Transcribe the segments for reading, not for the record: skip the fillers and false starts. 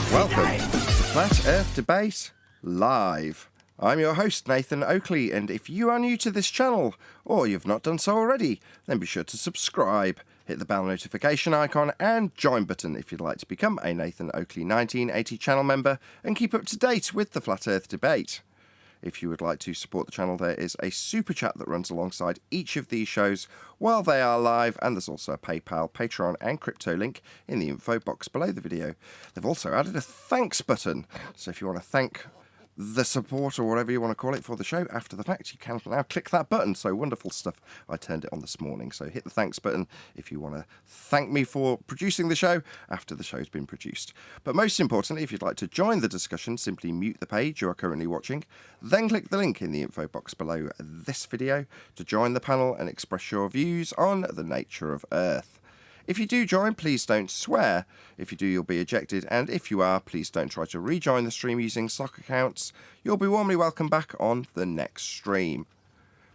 Welcome to Flat Earth Debate Live. I'm your host, Nathan Oakley, and if you are new to this channel, or you've not done so already, then be sure to subscribe, hit the bell notification icon, and join button if you'd like to become a Nathan Oakley 1980 channel member and keep up to date with the Flat Earth Debate. If you would like to support the channel, there is a super chat that runs alongside each of these shows while they are live, and there's also a PayPal, Patreon and crypto link in the info box below the video. They've also added a thanks button, so if you want to thank the support or whatever you want to call it for the show after the fact, you can now click that button. So wonderful stuff. I turned it on this morning, so hit the thanks button if you want to thank me for producing the show after the show's been produced. But most importantly, if you'd like to join the discussion, simply mute the page you are currently watching, then click the link in the info box below this video to join the panel and express your views on the nature of Earth. If you do join, please don't swear. If you do, you'll be ejected, and if you are, please don't try to rejoin the stream using stock accounts. You'll be warmly welcome back on the next stream.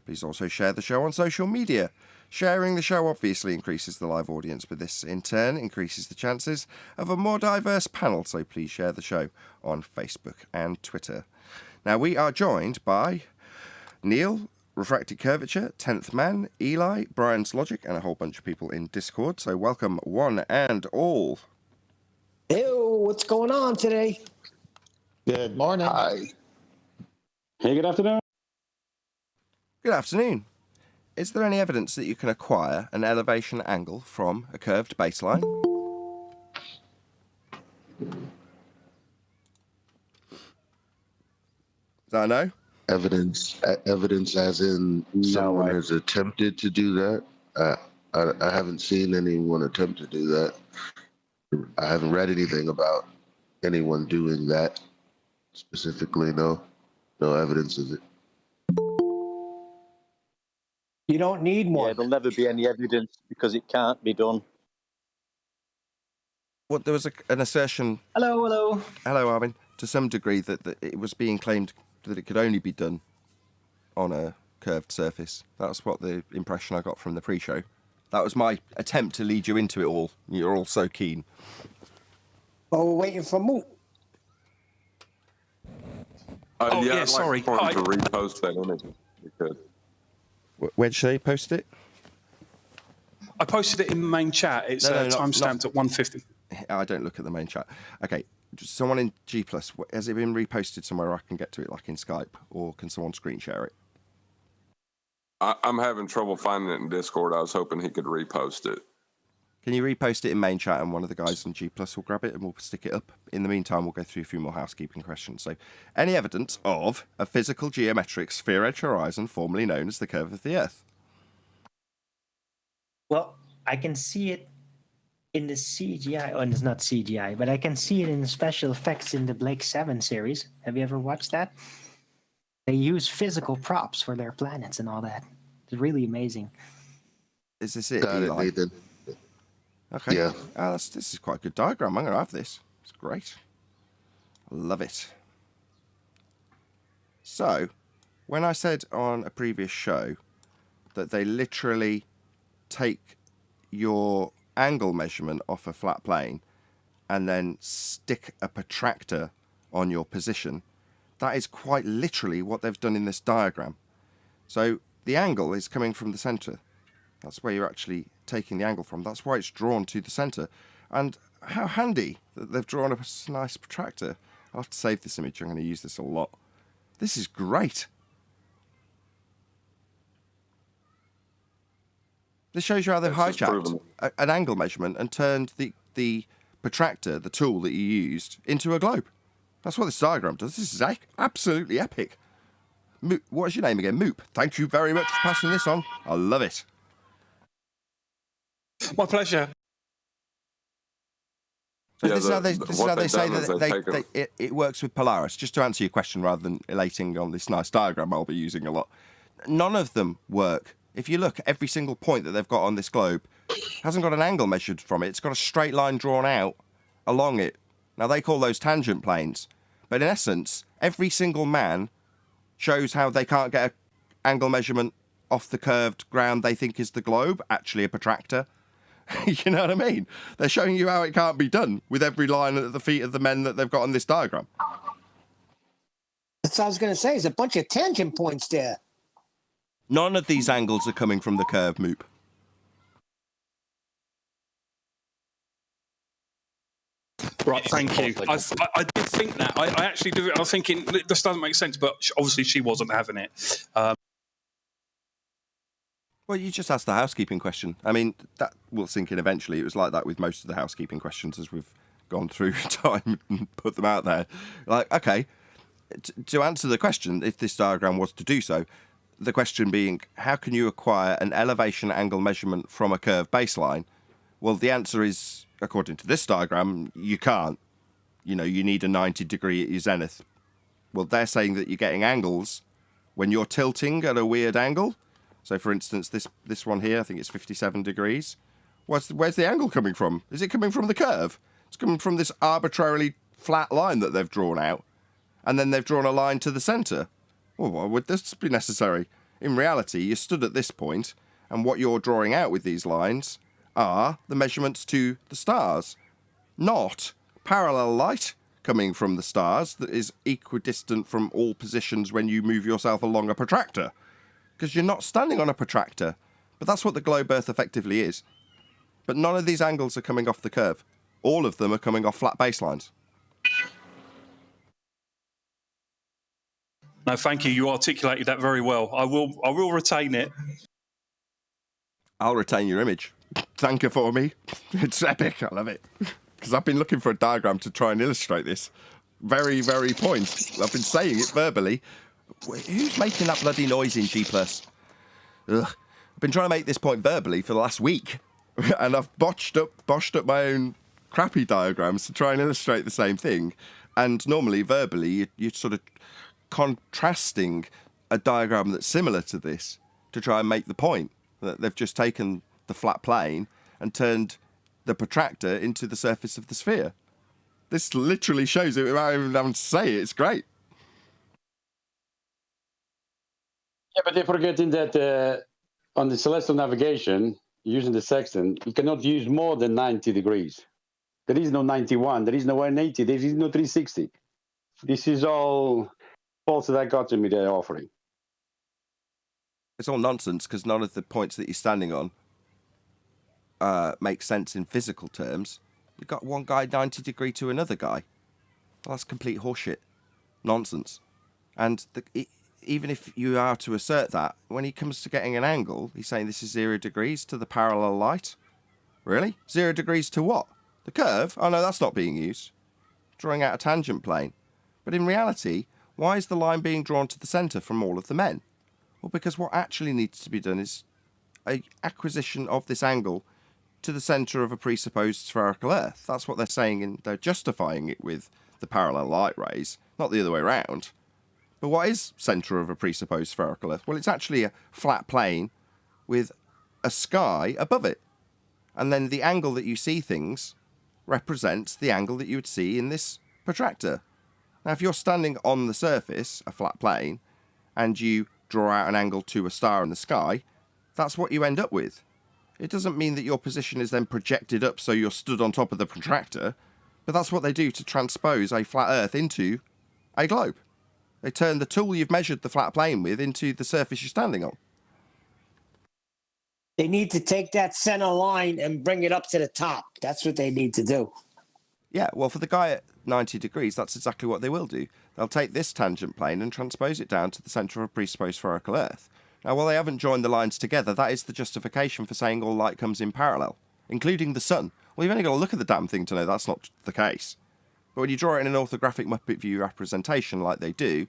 Please also share the show on social media. Sharing the show obviously increases the live audience, but this in turn increases the chances of a more diverse panel, so please share the show on Facebook and Twitter. Now, we are joined by Neil, Refracted Curvature, 10th Man, Eli, Brian's Logic, and a whole bunch of people in Discord. So welcome one and all. Ew, what's going on today? Good morning. Hi. Hey, good afternoon. Good afternoon. Is there any evidence that you can acquire an elevation angle from a curved baseline? Is that a no? Evidence as in someone has attempted to do that. I haven't seen anyone attempt to do that. I haven't read anything about anyone doing that specifically. No evidence of it. You don't need more. Yeah, there'll never be any evidence because it can't be done. Well, there was an assertion. Hello. Hello, Armin. To some degree, that it was being claimed that it could only be done on a curved surface. That's what the impression I got from the pre-show. That was my attempt to lead you into it all. You're all so keen. Oh, we're waiting for Moot. Yeah, sorry. To repost that image. You could. Where did they post it? I posted it in the main chat. It's timestamped at 1:50. I don't look at the main chat. Okay. Someone in G+, has it been reposted somewhere I can get to it, like in Skype, or can someone screen share it? I'm having trouble finding it in Discord. I was hoping he could repost it. Can you repost it in main chat, and one of the guys in G+ will grab it and we'll stick it up? In the meantime, we'll go through a few more housekeeping questions. So, any evidence of a physical geometric sphere-edge horizon formerly known as the curve of the Earth? Well, I can see it in the CGI, and it's not CGI, but I can see it in the special effects in the Blake 7 series. Have you ever watched that? They use physical props for their planets and all that. It's really amazing. Is this it, Got Eli? it, Nathan. Okay. Yeah. This is quite a good diagram. I'm going to have this. It's great. I love it. So, when I said on a previous show that they literally take your angle measurement off a flat plane and then stick a protractor on your position, that is quite literally what they've done in this diagram. So the angle is coming from the center. That's where you're actually taking the angle from. That's why it's drawn to the center. And how handy that they've drawn a nice protractor. I'll have to save this image. I'm going to use this a lot. This is great. This shows you how they've hijacked an angle measurement and turned the protractor, the tool that you used, into a globe. That's what this diagram does. This is absolutely epic. Moop, what is your name again? Moop. Thank you very much for passing this on. I love it. My pleasure. So this is how they say that it works with Polaris. Just to answer your question, rather than elating on this nice diagram I'll be using a lot, none of them work. If you look, every single point that they've got on this globe hasn't got an angle measured from it. It's got a straight line drawn out along it. Now, they call those tangent planes. But in essence, every single man shows how they can't get an angle measurement off the curved ground they think is the globe, actually a protractor. You know what I mean? They're showing you how it can't be done with every line at the feet of the men that they've got on this diagram. That's what I was going to say. There's a bunch of tangent points there. None of these angles are coming from the curve, Moop. Right, thank you. I did think that. I actually do. I was thinking this doesn't make sense, but obviously she wasn't having it. Well, you just asked the housekeeping question. I mean, that will sink in eventually. It was like that with most of the housekeeping questions as we've gone through time and put them out there. Like, okay, to answer the question, if this diagram was to do so, the question being, how can you acquire an elevation angle measurement from a curved baseline? Well, the answer is, according to this diagram, you can't. You know, you need a 90 degree at your zenith. Well, they're saying that you're getting angles when you're tilting at a weird angle. So, for instance, this one here, I think it's 57 degrees. Where's the angle coming from? Is it coming from the curve? It's coming from this arbitrarily flat line that they've drawn out. And then they've drawn a line to the centre. Well, why would this be necessary? In reality, you stood at this point, and what you're drawing out with these lines are the measurements to the stars, not parallel light coming from the stars that is equidistant from all positions when you move yourself along a protractor. Because you're not standing on a protractor. But that's what the globe Earth effectively is. But none of these angles are coming off the curve. All of them are coming off flat baselines. No, thank you. You articulated that very well. I will retain it. I'll retain your image. Thank you for me. It's epic. I love it. Because I've been looking for a diagram to try and illustrate this very, very point. I've been saying it verbally. Who's making that bloody noise in G+? Ugh. I've been trying to make this point verbally for the last week. And I've boshed up my own crappy diagrams to try and illustrate the same thing. And normally, verbally, you're sort of contrasting a diagram that's similar to this to try and make the point that they've just taken the flat plane and turned the protractor into the surface of the sphere. This literally shows it without even having to say it. It's great. Yeah, but they're forgetting that on the celestial navigation, using the sextant, you cannot use more than 90 degrees. There is no 91, there is no 180, there is no 360. This is all false dichotomy they're offering. It's all nonsense because none of the points that you're standing on make sense in physical terms. You've got one guy 90 degree to another guy. Well, that's complete horseshit. Nonsense. And even if you are to assert that, when he comes to getting an angle, he's saying this is 0 degrees to the parallel light. Really? 0 degrees to what? The curve? Oh no, that's not being used. Drawing out a tangent plane. But in reality, why is the line being drawn to the centre from all of the men? Well, because what actually needs to be done is an acquisition of this angle to the centre of a presupposed spherical Earth. That's what they're saying, and they're justifying it with the parallel light rays, not the other way around. But what is centre of a presupposed spherical Earth? Well, it's actually a flat plane with a sky above it. And then the angle that you see things represents the angle that you would see in this protractor. Now, if you're standing on the surface, a flat plane, and you draw out an angle to a star in the sky, that's what you end up with. It doesn't mean that your position is then projected up so you're stood on top of the protractor, but that's what they do to transpose a flat Earth into a globe. They turn the tool you've measured the flat plane with into the surface you're standing on. They need to take that center line and bring it up to the top. That's what they need to do. Yeah, well, for the guy at 90 degrees, that's exactly what they will do. They'll take this tangent plane and transpose it down to the centre of a presupposed spherical Earth. Now, while they haven't joined the lines together, that is the justification for saying all light comes in parallel, including the sun. Well, you've only got to look at the damn thing to know that's not the case. But when you draw it in an orthographic Muppet view representation like they do,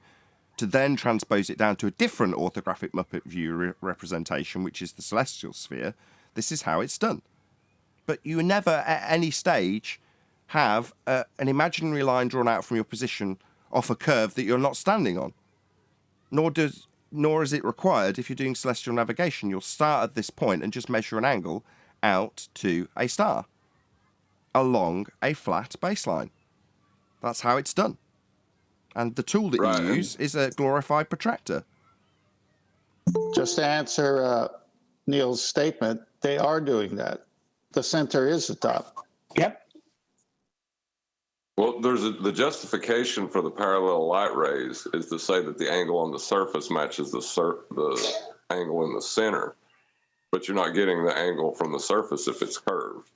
to then transpose it down to a different orthographic Muppet view representation, which is the celestial sphere, this is how it's done. But you never, at any stage, have an imaginary line drawn out from your position off a curve that you're not standing on. Nor is it required if you're doing celestial navigation. You'll start at this point and just measure an angle out to a star along a flat baseline. That's how it's done. And the tool that you use is a glorified protractor. Just to answer Neil's statement, they are doing that. the center is the top. Yep. Well, the justification for the parallel light rays is to say that the angle on the surface matches the angle in the center, but you're not getting the angle from the surface if it's curved.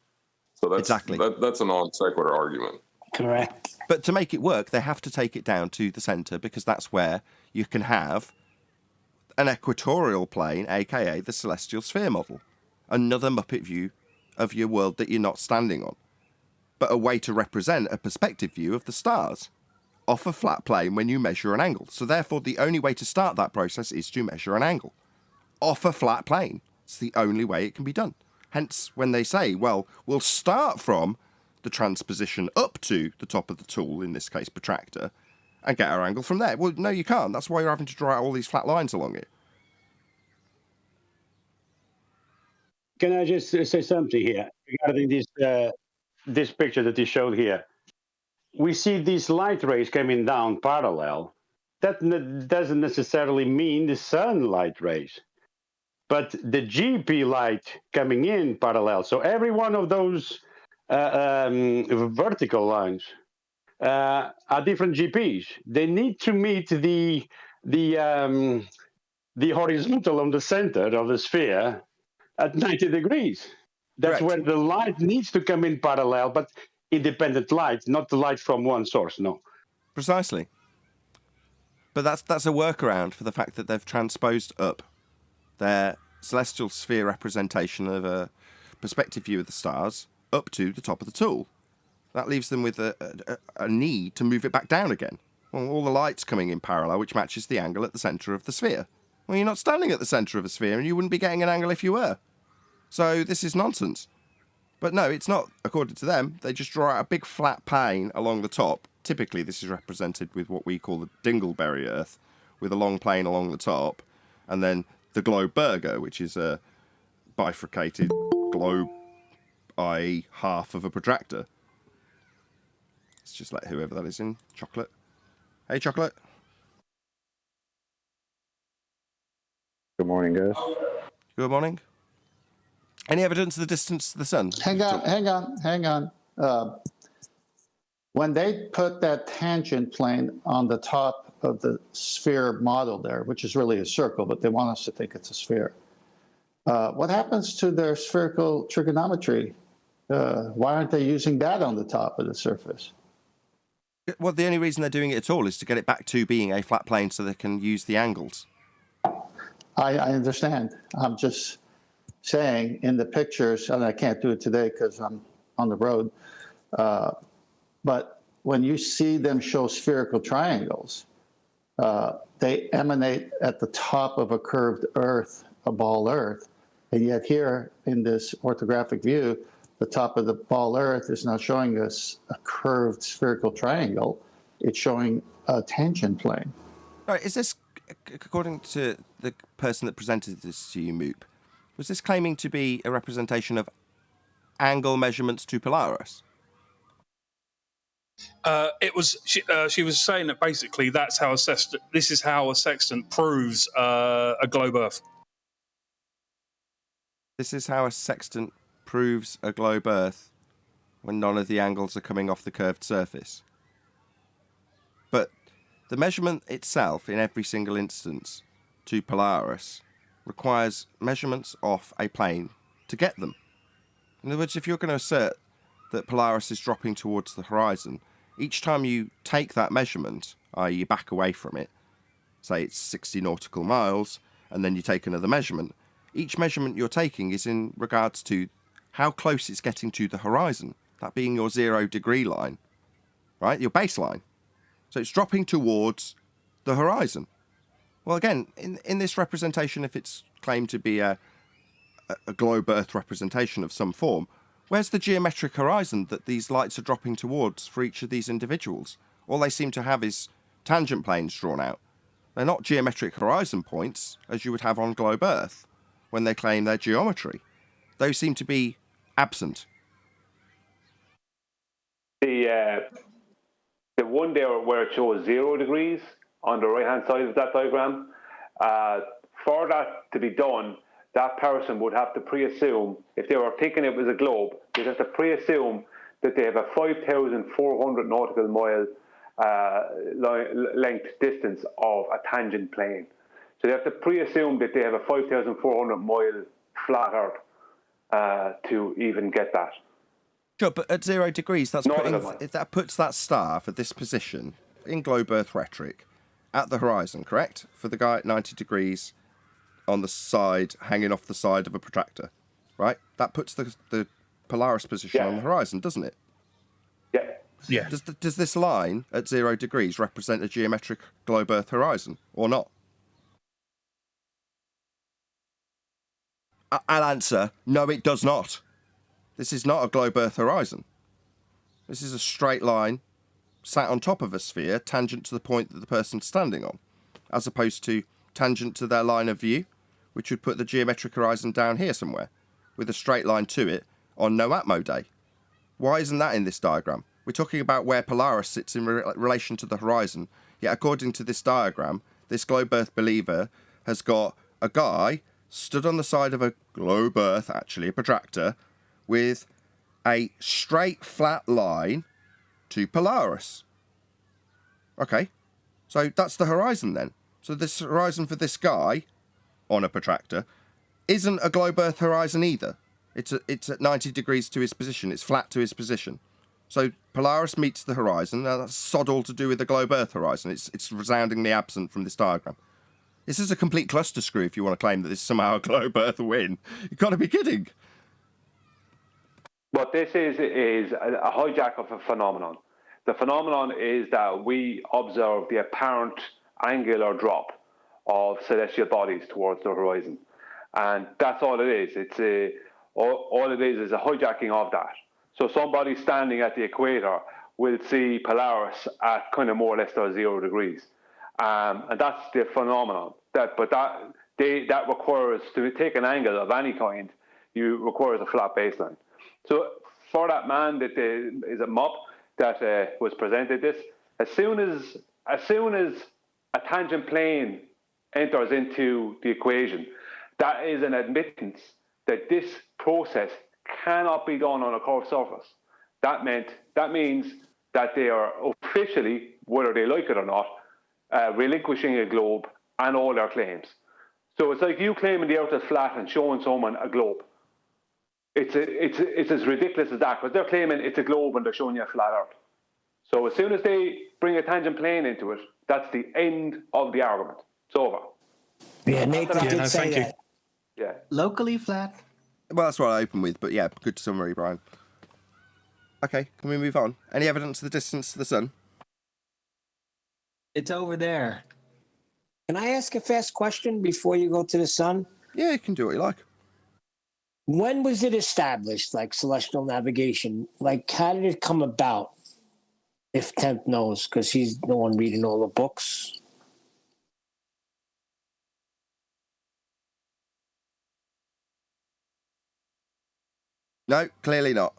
So that's Exactly. That's a non sequitur argument. Correct. But to make it work, they have to take it down to the centre, because that's where you can have an equatorial plane, aka the celestial sphere model. Another Muppet view of your world that you're not standing on, but a way to represent a perspective view of the stars off a flat plane when you measure an angle. So therefore, the only way to start that process is to measure an angle off a flat plane. It's the only way it can be done. Hence, when they say, well, we'll start from the transposition up to the top of the tool, in this case protractor, and get our angle from there. Well, no, you can't. That's why you're having to draw out all these flat lines along it. Can I just say something here regarding this picture that you showed here? We see these light rays coming down parallel. That doesn't necessarily mean the sunlight rays, but the GP light coming in parallel. So every one of those vertical lines are different GPs. They need to meet the horizontal on the center of the sphere at 90 degrees. That's Correct. where the light needs to come in parallel, but independent light, not the light from one source, no. Precisely. But that's a workaround for the fact that they've transposed up their celestial sphere representation of a perspective view of the stars up to the top of the tool. That leaves them with a need to move it back down again. Well, all the light's coming in parallel, which matches the angle at the centre of the sphere. Well, you're not standing at the centre of a sphere, and you wouldn't be getting an angle if you were. So this is nonsense. But no, it's not, according to them. They just draw out a big flat plane along the top. Typically, this is represented with what we call the Dingleberry Earth, with a long plane along the top, and then the globe burger, which is a bifurcated globe, i.e. half of a protractor. Let's just let whoever that is in. Chocolate. Hey, Chocolate. Good morning, guys. Good morning. Any evidence of the distance to the sun? Hang on. When they put that tangent plane on the top of the sphere model there, which is really a circle, but they want us to think it's a sphere, what happens to their spherical trigonometry? Why aren't they using that on the top of the surface? Well, the only reason they're doing it at all is to get it back to being a flat plane so they can use the angles. I understand. I'm just saying in the pictures, and I can't do it today because I'm on the road, but when you see them show spherical triangles, they emanate at the top of a curved earth, a ball earth, and yet here in this orthographic view, the top of the ball earth is not showing us a curved spherical triangle, it's showing a tangent plane. All right, is this, according to the person that presented this to you, Moop, was this claiming to be a representation of angle measurements to Polaris? It was. She was saying that basically this is how a sextant proves a globe Earth. This is how a sextant proves a globe Earth when none of the angles are coming off the curved surface. But the measurement itself, in every single instance, to Polaris, requires measurements off a plane to get them. In other words, if you're going to assert that Polaris is dropping towards the horizon, each time you take that measurement, i.e. you back away from it, say it's 60 nautical miles, and then you take another measurement, each measurement you're taking is in regards to how close it's getting to the horizon, that being your 0 degree line, right? Your baseline. So it's dropping towards the horizon. Well, again, in this representation, if it's claimed to be a globe Earth representation of some form, where's the geometric horizon that these lights are dropping towards for each of these individuals? All they seem to have is tangent planes drawn out. They're not geometric horizon points, as you would have on globe Earth, when they claim their geometry. Those seem to be absent. The one there where it shows 0 degrees on the right-hand side of that diagram, for that to be done, that person would have to pre-assume, if they were thinking it was a globe, they'd have to pre-assume that they have a 5,400 nautical mile length distance of a tangent plane. So they have to pre-assume that they have a 5,400 mile flat Earth to even get that. Sure, but at 0 degrees, that's Nautical if that puts that star for this position in globe Earth rhetoric at the horizon, correct? For the guy at 90 degrees on the side, hanging off the side of a protractor, right? That puts the Polaris position on the horizon, doesn't it? Yeah. Yeah. Does this line at 0 degrees represent a geometric globe Earth horizon or not? I'll answer, no, it does not. This is not a globe Earth horizon. This is a straight line sat on top of a sphere, tangent to the point that the person's standing on, as opposed to tangent to their line of view, which would put the geometric horizon down here somewhere, with a straight line to it on no Atmo day. Why isn't that in this diagram? We're talking about where Polaris sits in relation to the horizon, yet according to this diagram, this globe Earth believer has got a guy stood on the side of a globe Earth, actually a protractor, with a straight flat line to Polaris. Okay, so that's the horizon then. So this horizon for this guy on a protractor isn't a globe Earth horizon either. It's at 90 degrees to his position. It's flat to his position. So Polaris meets the horizon. Now that's sod all to do with the globe Earth horizon. It's resoundingly absent from this diagram. This is a complete cluster screw if you want to claim that this is somehow a globe Earth win. You've got to be kidding. What this is a hijack of a phenomenon. The phenomenon is that we observe the apparent angular drop of celestial bodies towards the horizon. And that's all it is. All it is a hijacking of that. So somebody standing at the equator will see Polaris at kind of more or less 0 degrees. And that's the phenomenon. That requires, to take an angle of any kind, requires a flat baseline. So for that man that is a MUP that was presented this, as soon as a tangent plane enters into the equation, that is an admittance that this process cannot be done on a curved surface. That means that they are officially, whether they like it or not, relinquishing a globe and all their claims. So it's like you claiming the Earth is flat and showing someone a globe. It's as ridiculous as that, because they're claiming it's a globe and they're showing you a flat Earth. So as soon as they bring a tangent plane into it, that's the end of the argument. It's over. Yeah, Nathan did say that. Yeah. Locally flat. Well, that's what I open with, but yeah, good summary, Brian. Okay, can we move on? Any evidence of the distance to the sun? It's over there. Can I ask a fast question before you go to the sun? Yeah, you can do what you like. When was it established, like celestial navigation? Like, how did it come about? If Temp knows, because he's the one reading all the books. No, clearly not.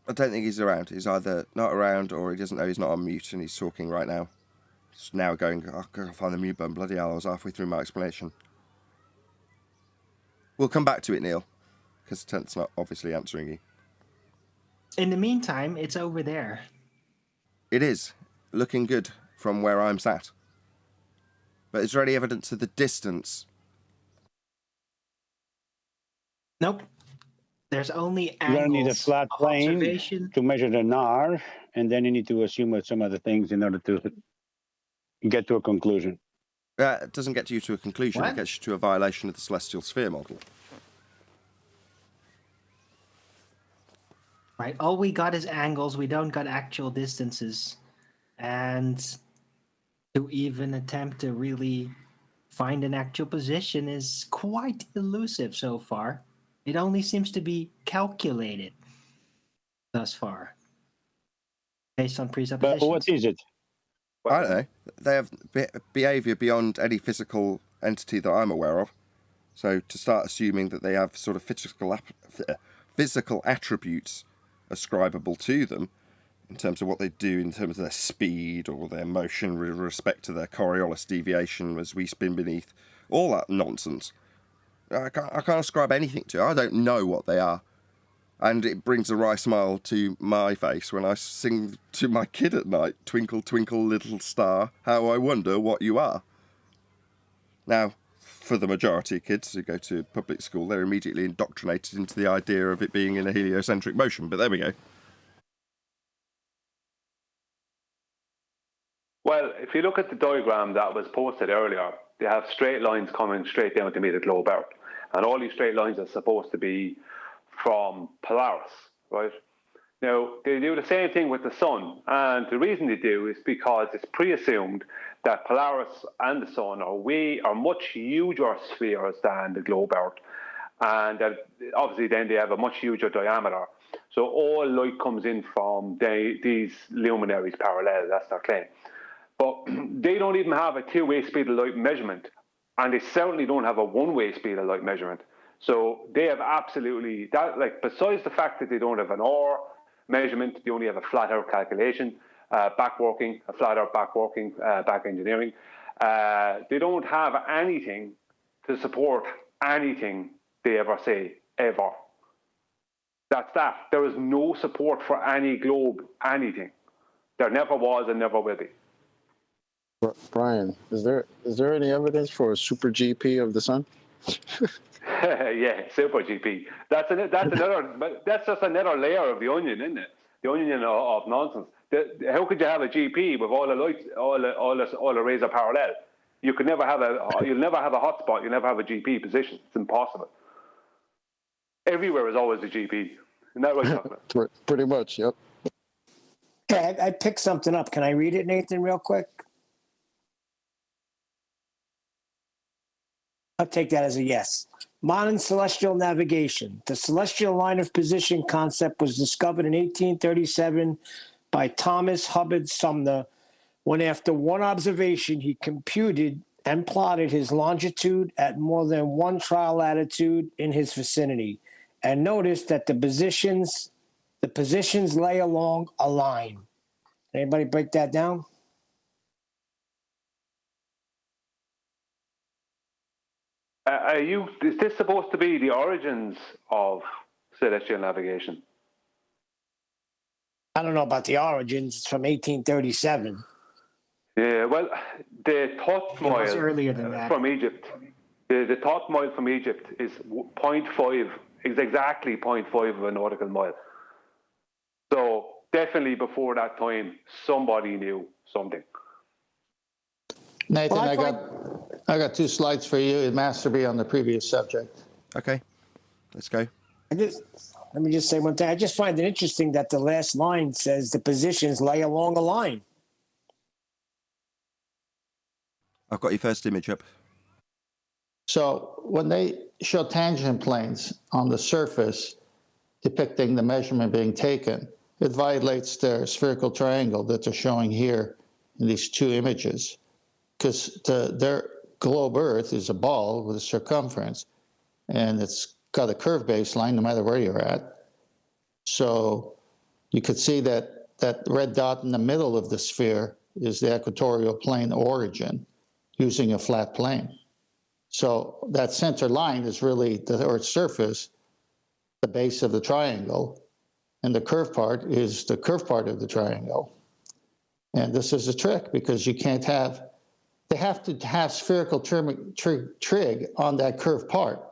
I don't think he's around. He's either not around or he doesn't know he's not on mute and he's talking right now. He's now going, oh, I've got to find the mute button. Bloody hell, I was halfway through my explanation. We'll come back to it, Neil, because Tent's not obviously answering you. In the meantime, it's over there. It is. Looking good from where I'm sat. But is there any evidence of the distance? Nope. There's only You're going to need a angles flat of plane observation. to measure the NAR, and then you need to assume some other things in order to get to a conclusion. It doesn't get you to a conclusion. What? It gets you to a violation of the celestial sphere model. Right. All we got is angles. We don't got actual distances. And to even attempt to really find an actual position is quite elusive so far. It only seems to be calculated thus far, based on presuppositions. But what is it? I don't know. They have behaviour beyond any physical entity that I'm aware of. So to start assuming that they have sort of physical attributes ascribable to them in terms of what they do, in terms of their speed or their motion with respect to their Coriolis deviation as we spin beneath, all that nonsense. I can't ascribe anything to it. I don't know what they are. And it brings a wry smile to my face when I sing to my kid at night, "Twinkle, twinkle, little star, how I wonder what you are." Now, for the majority of kids who go to public school, they're immediately indoctrinated into the idea of it being in a heliocentric motion, but there we go. Well, if you look at the diagram that was posted earlier, they have straight lines coming straight down to meet the globe Earth. And all these straight lines are supposed to be from Polaris, right? Now, they do the same thing with the sun. And the reason they do is because it's pre-assumed that Polaris and the sun are much huger spheres than the globe Earth. And that obviously then they have a much huger diameter. So all light comes in from these luminaries parallel, that's their claim. But they don't even have a two-way speed of light measurement. And they certainly don't have a one-way speed of light measurement. So they have absolutely, besides the fact that they don't have an hour measurement, they only have a flat Earth calculation, backworking, a flat Earth backworking, back engineering. They don't have anything to support anything they ever say, ever. That's that. There is no support for any globe, anything. There never was and never will be. Brian, is there any evidence for a super GP of the sun? Yeah, super GP. That's another. But that's just another layer of the onion, isn't it? The onion of nonsense. How could you have a GP with all the lights, all the rays are parallel? You could never have you'll never have a hotspot. You'll never have a GP position. It's impossible. Everywhere is always a GP. Isn't that right? Pretty much. Yep. Okay, I picked something up. Can I read it, Nathan, real quick? I'll take that as a yes. Modern celestial navigation. The celestial line of position concept was discovered in 1837 by Thomas Hubbard Sumner, when after one observation he computed and plotted his longitude at more than one trial latitude in his vicinity, and noticed that the positions lay along a line. Anybody break that down? Is this supposed to be the origins of celestial navigation? I don't know about the origins. It's from 1837. Yeah, well, the thought mile earlier than that. from Egypt, the thought mile from Egypt is 0.5, is exactly 0.5 of a nautical mile. So definitely before that time, somebody knew something. Nathan, Well, I got 2 slides for you. It has to be on the previous subject. Okay, let's go. Let me just say one thing. I just find it interesting that the last line says the positions lay along a line. I've got your first image up. So when they show tangent planes on the surface depicting the measurement being taken, it violates their spherical triangle that they're showing here in these 2 images. Because their globe Earth is a ball with a circumference, and it's got a curved baseline no matter where you're at. So you could see that red dot in the middle of the sphere is the equatorial plane origin using a flat plane. So that center line is really the Earth's surface, the base of the triangle, and the curved part is the curved part of the triangle. And this is a trick because you can't have, they have to have spherical trig on that curved part.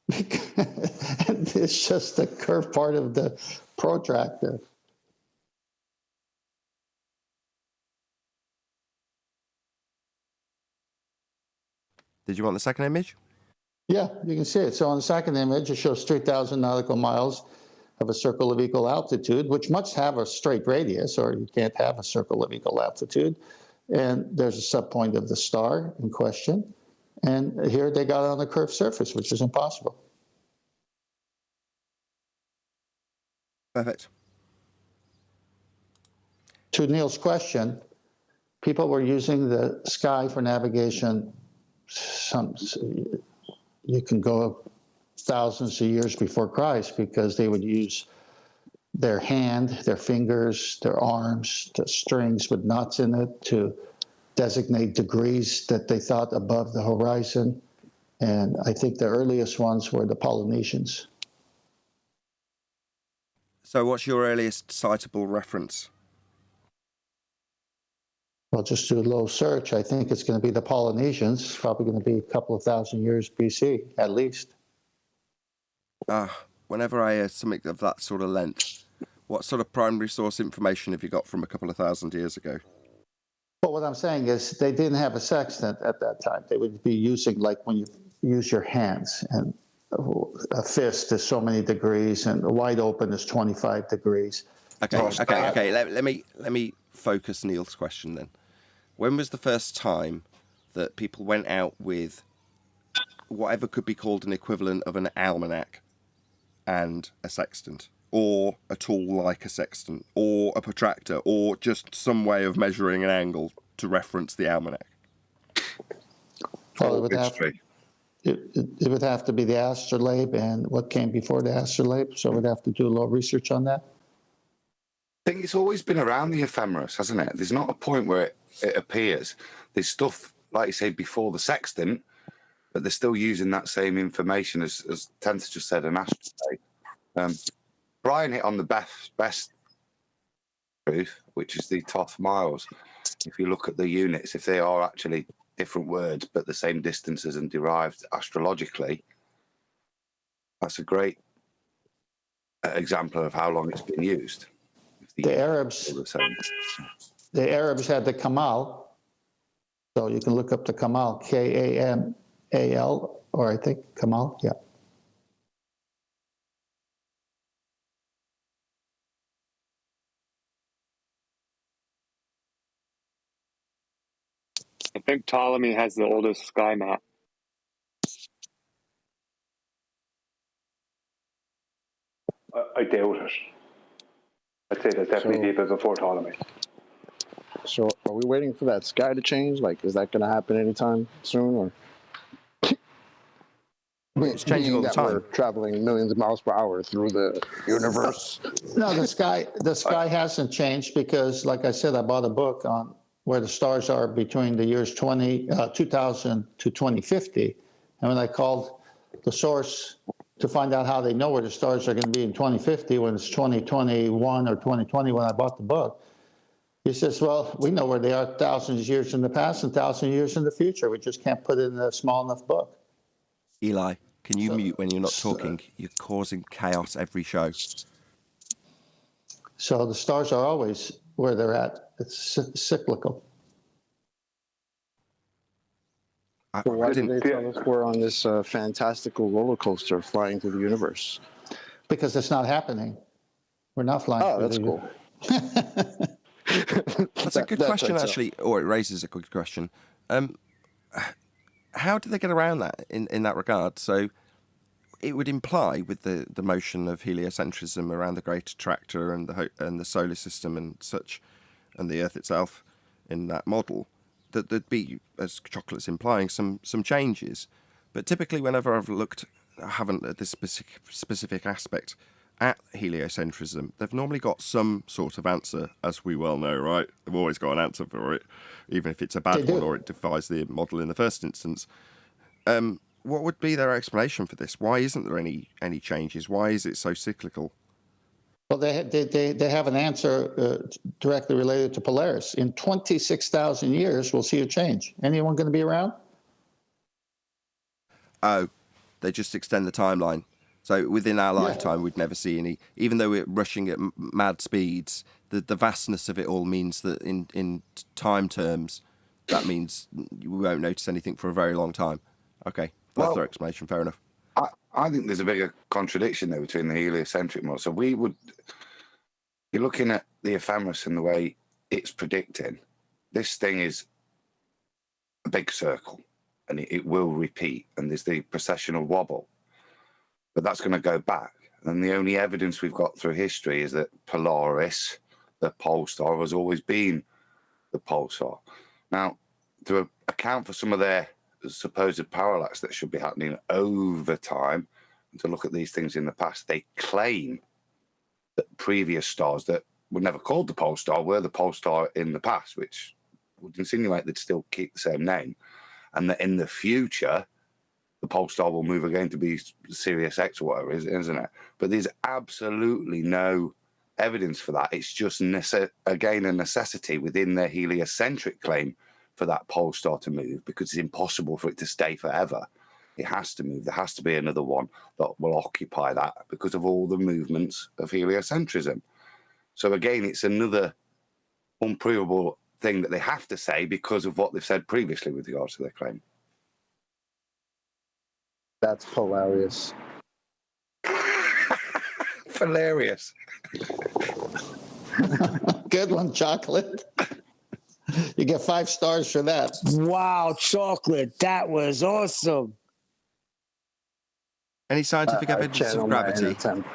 And it's just the curved part of the protractor. Did you want the second image? Yeah, you can see it. So on the second image, it shows 3,000 nautical miles of a circle of equal altitude, which must have a straight radius, or you can't have a circle of equal altitude. And there's a subpoint of the star in question. And here they got on a curved surface, which is impossible. Perfect. To Neil's question, people were using the sky for navigation. You can go thousands of years before Christ because they would use their hand, their fingers, their arms, the strings with knots in it to designate degrees that they thought above the horizon. And I think the earliest ones were the Polynesians. So what's your earliest citable reference? Well, just do a little search. I think it's going to be the Polynesians. It's probably going to be a couple of thousand years BC, at least. Whenever I hear something of that sort of length, what sort of primary source information have you got from a couple of thousand years ago? But what I'm saying is they didn't have a sextant at that time. They would be using, like when you use your hands, and a fist is so many degrees and wide open is 25 degrees. Okay. Let me focus Neil's question then. When was the first time that people went out with whatever could be called an equivalent of an almanac and a sextant, or a tool like a sextant, or a protractor, or just some way of measuring an angle to reference the almanac? Well, it would have to be the astrolabe and what came before the astrolabe, so we'd have to do a little research on that. I think it's always been around the ephemeris, hasn't it? There's not a point where it appears. There's stuff, like you say, before the sextant, but they're still using that same information as Tenth just said, an astrolabe. Brian hit on the best proof, which is the Toth miles. If you look at the units, if they are actually different words but the same distances and derived astrologically, that's a great example of how long it's been used. The Arabs had the Kamal, so you can look up the Kamal, Kamal, or I think Kamal, yeah. I think Ptolemy has the oldest sky map. I doubt it. I'd say that's definitely deeper before Ptolemy. So are we waiting for that sky to change? Like, is that going to happen anytime soon? Or it's changing all the time. We're traveling millions of miles per hour through the universe. No, the sky hasn't changed because, like I said, I bought a book on where the stars are between the years 2000 to 2050. And when I called the source to find out how they know where the stars are going to be in 2050 when it's 2021 or 2020 when I bought the book, he says, well, we know where they are thousands of years in the past and thousands of years in the future. We just can't put it in a small enough book. Eli, can you mute when you're not talking? You're causing chaos every show. So the stars are always where they're at. It's cyclical. So why did they tell us we're on this fantastical roller coaster flying through the universe? Because it's not happening. We're not flying through that's cool. That's a good question, actually, or it raises a good question. How do they get around that in that regard? So it would imply with the motion of heliocentrism around the great attractor and the solar system and such, and the Earth itself in that model, that there'd be, as Chocolate's implying, some changes. But typically, whenever I've looked, I haven't at this specific aspect at heliocentrism, they've normally got some sort of answer, as we well know, right? They've always got an answer for it, even if it's a bad one or it defies the model in the first instance. What would be their explanation for this? Why isn't there any changes? Why is it so cyclical? Well, they have an answer directly related to Polaris. In 26,000 years, we'll see a change. Anyone going to be around? Oh, they just extend the timeline. So within our lifetime, we'd never see any. Even though we're rushing at mad speeds, the vastness of it all means that in time terms, that means we won't notice anything for a very long time. Okay, that's their explanation. Fair enough. I think there's a bigger contradiction there between the heliocentric model. So you're looking at the ephemeris and the way it's predicting. This thing is a big circle, and it will repeat, and there's the precessional wobble. But that's going to go back. And the only evidence we've got through history is that Polaris, the pole star, has always been the pole star. Now, to account for some of their supposed parallax that should be happening over time, and to look at these things in the past, they claim that previous stars that were never called the pole star were the pole star in the past, which would insinuate they'd still keep the same name, and that in the future the pole star will move again to be Sirius X or whatever, isn't it? But there's absolutely no evidence for that. It's just, again, a necessity within their heliocentric claim for that pole star to move, because it's impossible for it to stay forever. It has to move. There has to be another one that will occupy that because of all the movements of heliocentrism. So again, it's another unprovable thing that they have to say because of what they've said previously with regards to their claim. That's hilarious. Hilarious. Good one, Chocolate. You get 5 stars for that. Wow, Chocolate, that was awesome. Any scientific evidence of channel my gravity? attempt.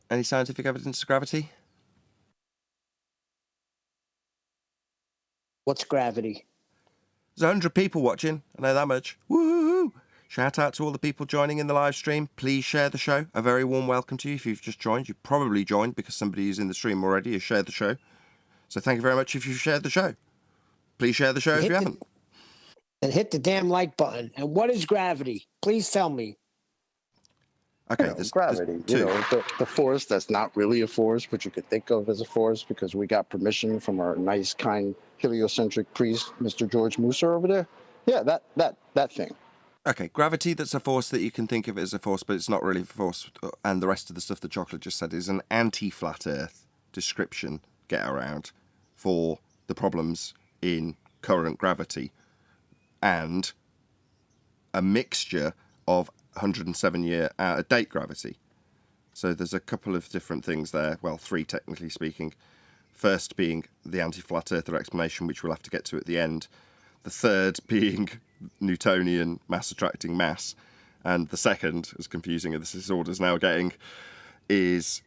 Any scientific evidence of gravity? What's gravity? There's 100 people watching. I know that much. Woohoo! Shout out to all the people joining in the live stream. Please share the show. A very warm welcome to you if you've just joined. You've probably joined because somebody who's in the stream already has shared the show. So thank you very much if you've shared the show. Please share the show if you haven't. And hit the damn like button. And what is gravity? Please tell me. Okay, There's gravity. there's two. The force that's not really a force, but you could think of as a force because we got permission from our nice, kind, heliocentric priest, Mr. George Musa over there. Yeah, that thing. Okay, gravity that's a force that you can think of as a force, but it's not really a force. And the rest of the stuff that Chocolate just said is an anti-flat Earth description, get around, for the problems in current gravity. And a mixture of 107-year out-of-date gravity. So there's a couple of different things there. Well, 3 technically speaking. First being the anti-flat earther explanation, which we'll have to get to at the end. The third being Newtonian mass attracting mass. And the second, as confusing as this order's now getting, is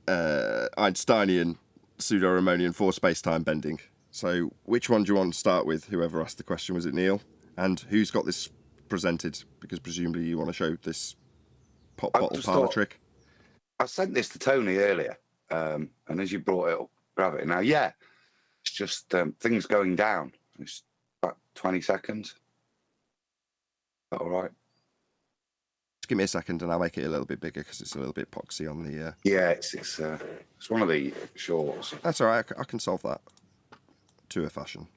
Einsteinian pseudo-Riemannian force space-time bending. So which one do you want to start with? Whoever asked the question, was it Neil? And who's got this presented? Because presumably you want to show this pop bottle parlour trick. I sent this to Tony earlier, and as you brought it up, gravity. Now, yeah, it's just things going down. It's about 20 seconds. Is that all right? Just give me a second and I'll make it a little bit bigger because it's a little bit poxy on the... Yeah, it's one of the shorts. That's all right, I can solve that to a fashion.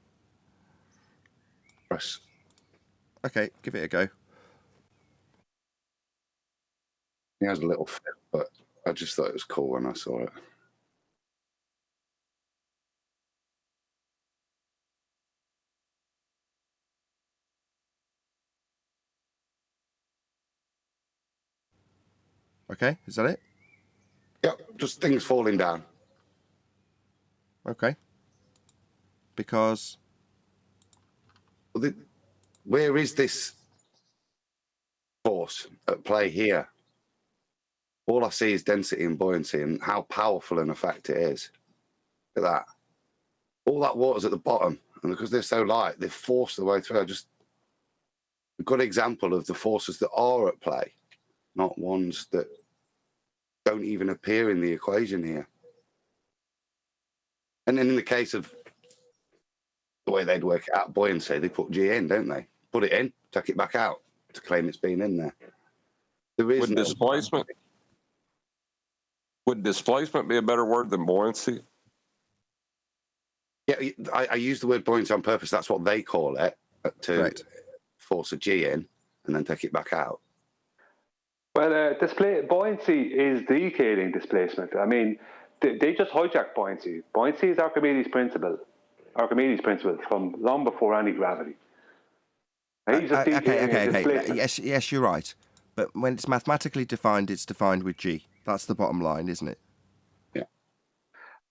Press. Okay, give it a go. He has a little fit, but I just thought it was cool when I saw it. Okay, is that it? Yep, just things falling down. Okay. Because... Well, where is this force at play here? All I see is density and buoyancy and how powerful an effect it is. Look at that. All that water's at the bottom, and because they're so light, they've forced their way through. Just a good example of the forces that are at play, not ones that don't even appear in the equation here. And then in the case of the way they'd work it out, buoyancy, they put G in, don't they? Put it in, take it back out to claim it's been in there. There is Would displacement be a better word than buoyancy? Yeah, I use the word buoyancy on purpose. That's what they call it, to force a G in and then take it back out. Well, buoyancy is decaling displacement. I mean, they just hijacked buoyancy. Buoyancy is Archimedes' principle from long before anti-gravity. Okay. Yes, you're right. But when it's mathematically defined, it's defined with G. That's the bottom line, isn't it? Yeah.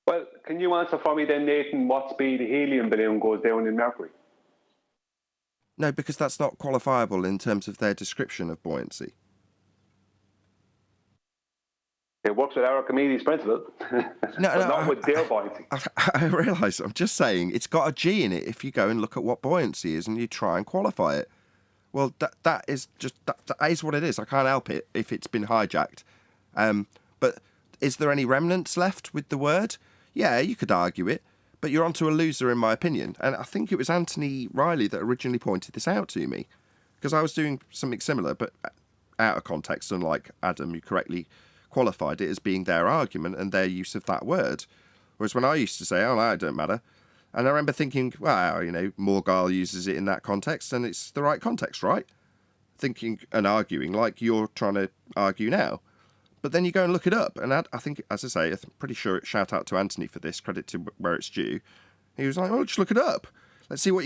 Well, can you answer for me then, Nathan, what speed a helium balloon goes down in Mercury? No, because that's not qualifiable in terms of their description of buoyancy. It works with Archimedes' principle, not with their buoyancy. I realise. I'm just saying it's got a G in it if you go and look at what buoyancy is and you try and qualify it. Well, that is what it is. I can't help it if it's been hijacked. But is there any remnants left with the word? Yeah, you could argue it, but you're onto a loser in my opinion. And I think it was Anthony Riley that originally pointed this out to me. because I was doing something similar, but out of context, and like Adam, you correctly qualified it as being their argument and their use of that word. Whereas when I used to say, oh, no, it don't matter. And I remember thinking, well, Morgul uses it in that context, and it's the right context, right? Thinking and arguing like you're trying to argue now. But then you go and look it up, and I think, as I say, I'm pretty sure, shout out to Anthony for this, credit to where it's due. He was like, "Oh, just look it up. Let's see what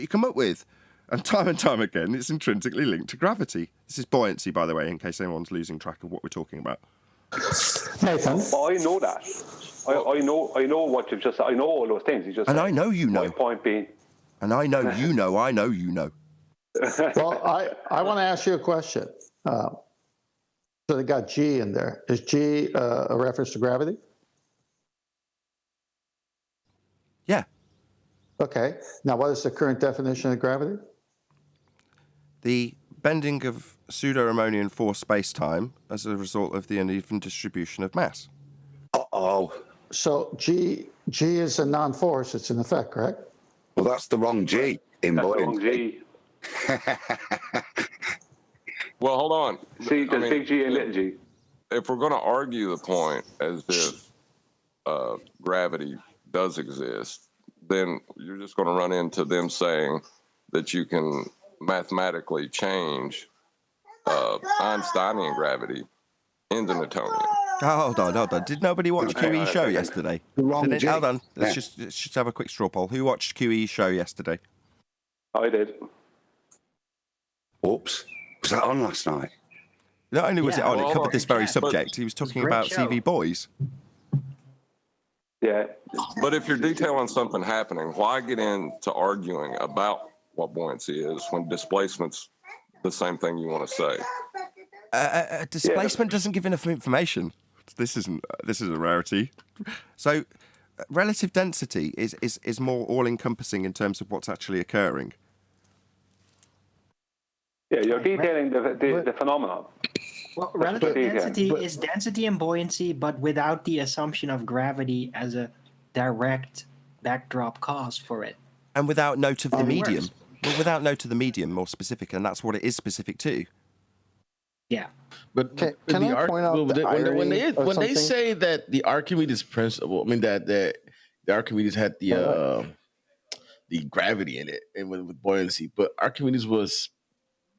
you come up with." And time again, it's intrinsically linked to gravity. This is buoyancy, by the way, in case anyone's losing track of what we're talking about. Nathan, I know that. I know what you've just said. I know all those things you just said. And I know you know. My point being. And I know you know. I know you know. well, I want to ask you a question. So they got G in there. Is G a reference to gravity? Yeah. Okay. Now, what is the current definition of gravity? The bending of pseudo-Riemannian force space-time as a result of the uneven distribution of mass. Uh-oh. So G is a non-force. It's an effect, correct? Well, that's the wrong G in That's the buoyancy. wrong G. Well, hold on. See, there's big G and little G. If we're going to argue the point as if gravity does exist, then you're just going to run into them saying that you can mathematically change Einsteinian gravity into Newtonian. Oh, hold on. Did nobody watch QE's show yesterday? Wrong G. Hold on. Let's Yeah. just have a quick straw poll. Who watched QE's show yesterday? I did. Oops. Was that on last night? Not only was it on, Well, it covered this very yeah. subject. He was talking a great about show. CV boys. Yeah. But if you're detailing something happening, why get into arguing about what buoyancy is when displacement's the same thing you want to say? Displacement doesn't give enough information. This is a rarity. So, relative density is more all-encompassing in terms of what's actually occurring. Yeah, you're detailing the phenomenon. Well, relative But- density is density and buoyancy, but without the assumption of gravity as a direct backdrop cause for it. And without note of the It medium. works. Well, without note of the medium, more specific, and that's what it is specific to. Yeah. But Can the I point out the irony of when they something? say that the Archimedes principle, I mean that the Archimedes had the gravity in it and with buoyancy, but Archimedes was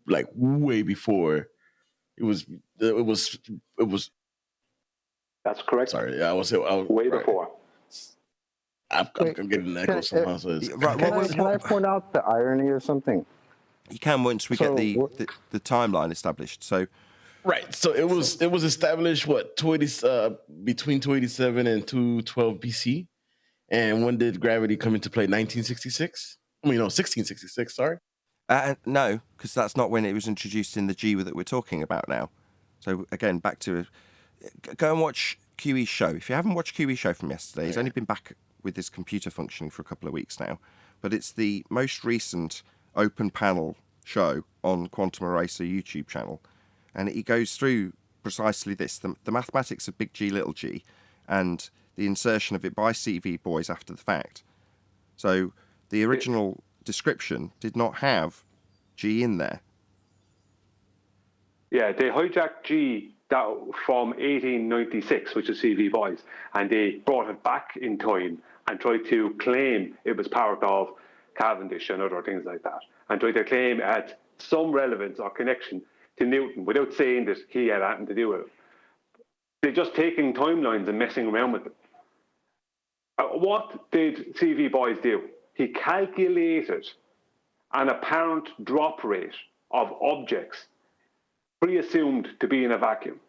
like way before. It was. That's correct. Sorry, I was Way right. before. I'm getting an echo somehow. So it's, Right, Can I point out the irony of something? You can once we get the timeline established. So, right. So it was established between 287 and 212 BC. And when did gravity come into play? 1966. 1666. Sorry. no, because that's not when it was introduced in the G that we're talking about now. So again, back to go and watch QE's show. If you haven't watched QE's show from yesterday, he's only been back with his computer functioning for a couple of weeks now. But it's the most recent open panel show on Quantum Eraser YouTube channel. And he goes through precisely this, the mathematics of big G, little g, and the insertion of it by CV boys after the fact. So the original description did not have G in there. Yeah, they hijacked G from 1896, which is CV boys, and they brought it back in time and tried to claim it was part of Cavendish and other things like that, and tried to claim it had some relevance or connection to Newton without saying that he had anything to do with it. They're just taking timelines and messing around with them. What did CV boys do? He calculated an apparent drop rate of objects pre-assumed to be in a vacuum.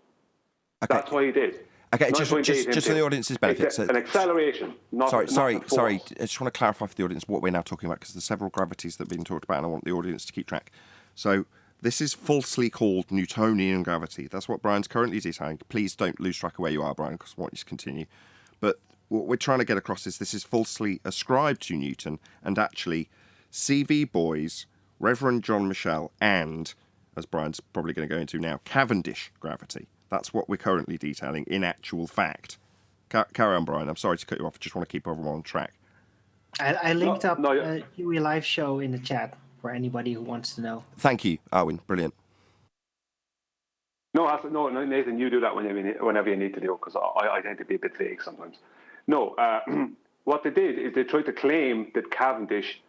Okay. That's what he did. Okay, just for the audience's benefit. It's an acceleration, not Sorry. not a I force. just want to clarify for the audience what we're now talking about, because there's several gravities that have been talked about, and I want the audience to keep track. So this is falsely called Newtonian gravity. That's what Brian's currently detailing. Please don't lose track of where you are, Brian, because I want you to continue. But what we're trying to get across is this is falsely ascribed to Newton, and actually CV boys, Reverend John Michel, and, as Brian's probably going to go into now, Cavendish gravity. That's what we're currently detailing in actual fact. Carry on, Brian. I'm sorry to cut you off. I just want to keep everyone on track. I linked up no, a Huey live show in the chat for anybody who wants to know. Thank you, Arwin. Brilliant. No, Nathan, you do that whenever you need to do it, because I tend to be a bit vague sometimes. No, what they did is they tried to claim that Cavendish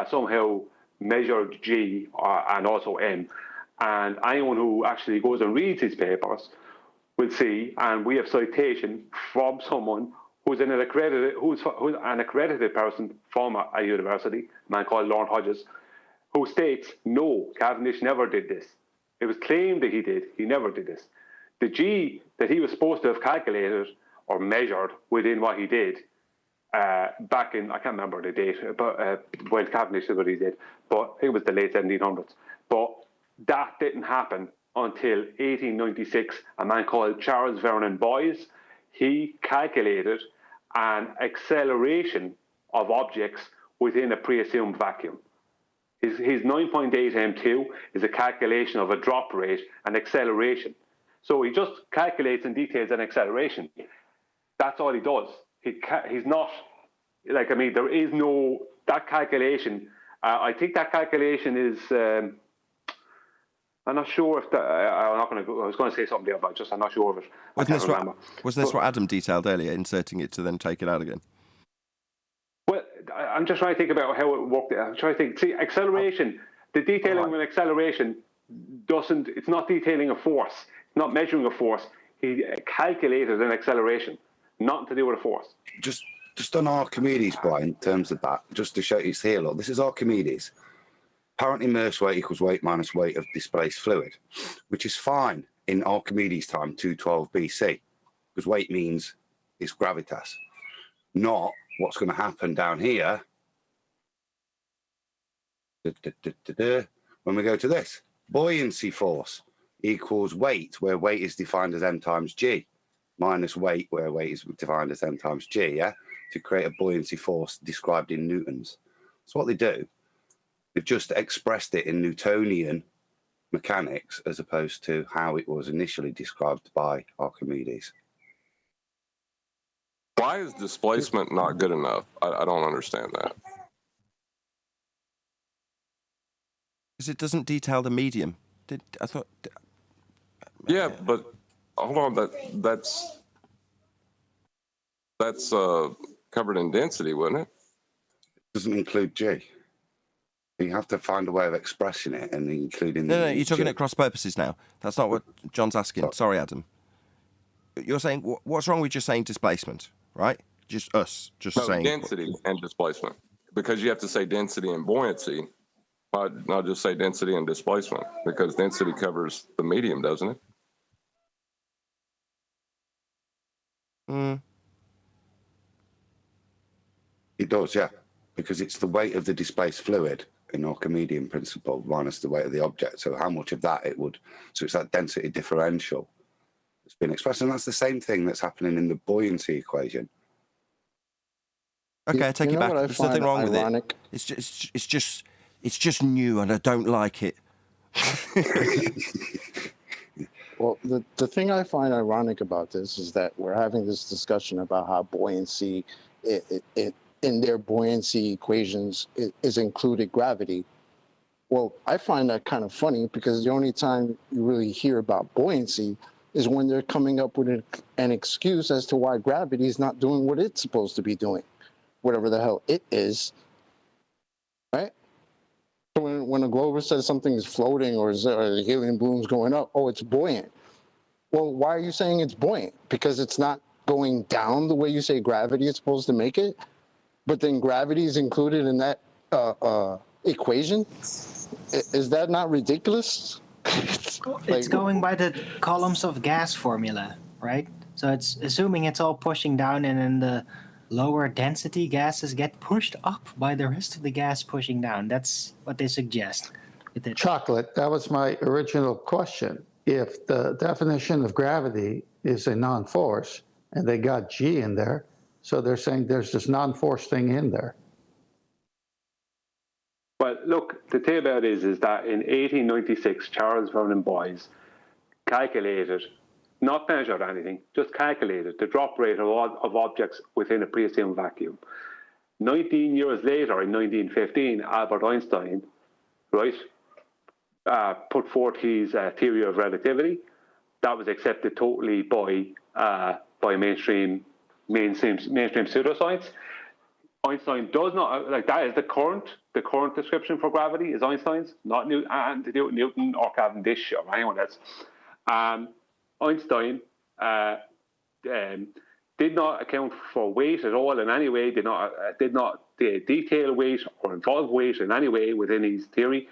somehow measured G and also M, and anyone who actually goes and reads his papers will see, and we have citation from someone who's an accredited person from a university, a man called Lawrence Hodges, who states, no, Cavendish never did this. It was claimed that he did. He never did this. The G that he was supposed to have calculated or measured within what he did back in, I can't remember the date, but when Cavendish did what he did, but it was the late 1700s. But that didn't happen until 1896. A man called Charles Vernon Boys, he calculated an acceleration of objects within a pre-assumed vacuum. His 9.8 M2 is a calculation of a drop rate and acceleration. So he just calculates and details an acceleration. That's all he does. He's not, like, I mean, there is no, that calculation, I think that calculation is, I'm not sure if that, I'm not going to, I was going to say something there, but I'm not sure of it. Wasn't this what Adam detailed earlier, inserting it to then take it out again? Well, I'm just trying to think about how it worked. I'm trying to think. See, acceleration, the detailing of an acceleration it's not detailing a force, it's not measuring a force. He calculated an acceleration, nothing to do with a force. Just on Archimedes, Brian, in terms of that, just to show you, it's here, look, this is Archimedes. Apparently, Merce weight equals weight minus weight of displaced fluid, which is fine in Archimedes' time, 212 BC, because weight means it's gravitas, not what's going to happen down here when we go to this. Buoyancy force equals weight, where weight is defined as m times g, minus weight, where weight is defined as m times g, yeah, to create a buoyancy force described in newtons. So what they do, they've just expressed it in Newtonian mechanics as opposed to how it was initially described by Archimedes. Why is displacement not good enough? I don't understand that. Because it doesn't detail the medium. I thought. Yeah, but hold on. That's covered in density, wouldn't it? It doesn't include G. You have to find a way of expressing it and including. No, you're talking at cross purposes now. That's not what John's asking. Sorry, Adam. You're saying what's wrong with just saying displacement, right? Just us, just saying density and displacement, because you have to say density and buoyancy, not just say density and displacement, because density covers the medium, doesn't it? It does, yeah, because it's the weight of the displaced fluid in Archimedean principle minus the weight of the object. So how much of that it would, so it's that density differential that's been expressed, and that's the same thing that's happening in the buoyancy equation. Okay, I take it back. There's nothing wrong with it. It's just new, and I don't like it. Well, the thing I find ironic about this is that we're having this discussion about how buoyancy, in their buoyancy equations, is included gravity. Well, I find that kind of funny because the only time you really hear about buoyancy is when they're coming up with an excuse as to why gravity is not doing what it's supposed to be doing, whatever the hell it is, right? So when a glober says something is floating or the helium balloon's going up, oh, it's buoyant. Well, why are you saying it's buoyant? Because it's not going down the way you say gravity is supposed to make it? But then gravity is included in that equation? Is that not ridiculous? It's going by the columns of gas formula, right? So it's assuming it's all pushing down, and then the lower density gases get pushed up by the rest of the gas pushing down. That's what they suggest. Chocolate, that was my original question. If the definition of gravity is a non-force, and they got G in there, so they're saying there's this non-force thing in there. Well, look, the thing about it is that in 1896, Charles Vernon Boys calculated, not measured anything, just calculated the drop rate of objects within a pre-assumed vacuum. 19 years later, in 1915, Albert Einstein right, put forth his theory of relativity. That was accepted totally by mainstream pseudoscience. Einstein does not, like, that is the current description for gravity is Einstein's, not Newton or Cavendish or anyone else. Einstein did not account for weight at all in any way, did not detail weight or involve weight in any way within his theory.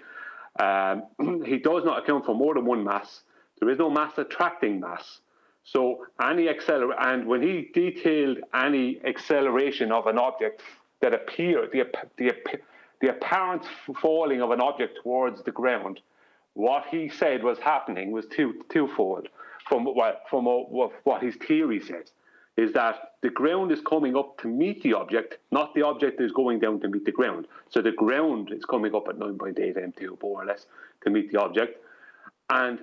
He does not account for more than one mass. There is no mass attracting mass. So and when he detailed any acceleration of an object that appeared, the apparent falling of an object towards the ground, what he said was happening was twofold from what his theory said, is that the ground is coming up to meet the object, not the object is going down to meet the ground. So the ground is coming up at 9.8 m2 more or less to meet the object, and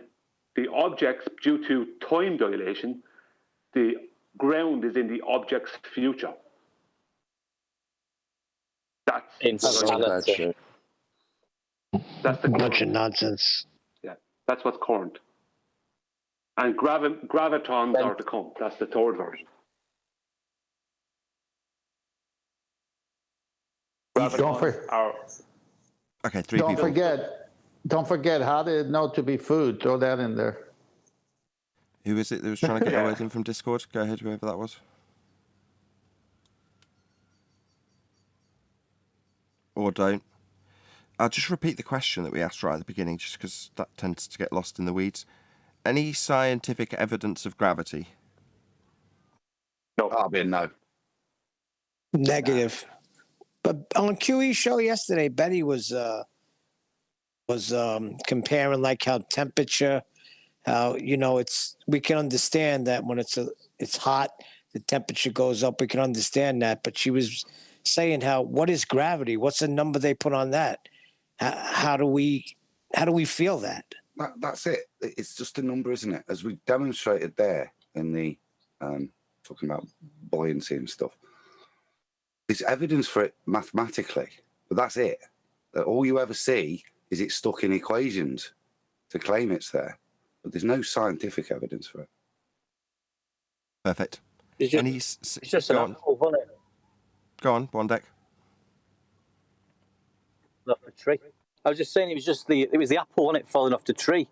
the objects, due to time dilation, the ground is in the object's future. That's insanity. That's the bunch of nonsense. Yeah, that's what's current. And gravitons are to come. That's the third version. Okay, three Don't people. Don't forget, how did it know to be food? Throw that in there. Who is it that was trying to get a word in from Discord? Go ahead, whoever that was. Or don't. I'll just repeat the question that we asked right at the beginning, just because that tends to get lost in the weeds. Any scientific evidence of gravity? No. I'll be a no. Negative. But on QE show yesterday, Betty was comparing like how temperature, how we can understand that when it's hot, the temperature goes up. We can understand that, but she was saying what is gravity? What's the number they put on that? How do we feel that? That's it. It's just a number, isn't it? As we demonstrated there in the talking about buoyancy and stuff. There's evidence for it mathematically, but that's it. All you ever see is it stuck in equations to claim it's there, but there's no scientific evidence for it. Perfect. It's just an apple, wasn't it? Go on, Bondek. Off a tree. I was just saying it was the apple, wasn't it, falling off the tree?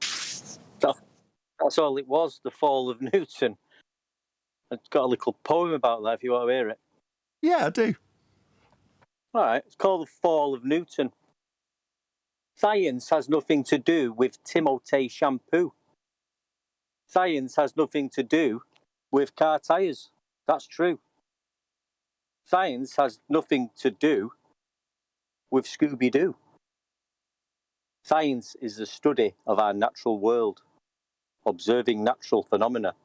That's all it was, the fall of Newton. I've got a little poem about that if you want to hear it. Yeah, I do. All right, it's called The Fall of Newton. Science has nothing to do with Timotei shampoo. Science has nothing to do with car tyres. That's true. Science has nothing to do with Scooby-Doo. Science is the study of our natural world, observing natural phenomena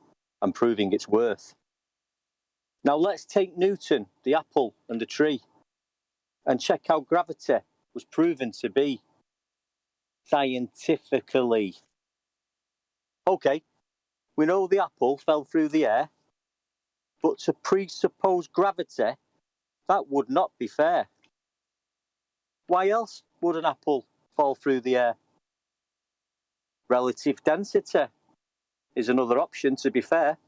and proving its worth. Now let's take Newton, the apple and the tree, and check how gravity was proven to be scientifically. Okay, we know the apple fell through the air, but to presuppose gravity, that would not be fair. Why else would an apple fall through the air? Relative density is another option, to be fair.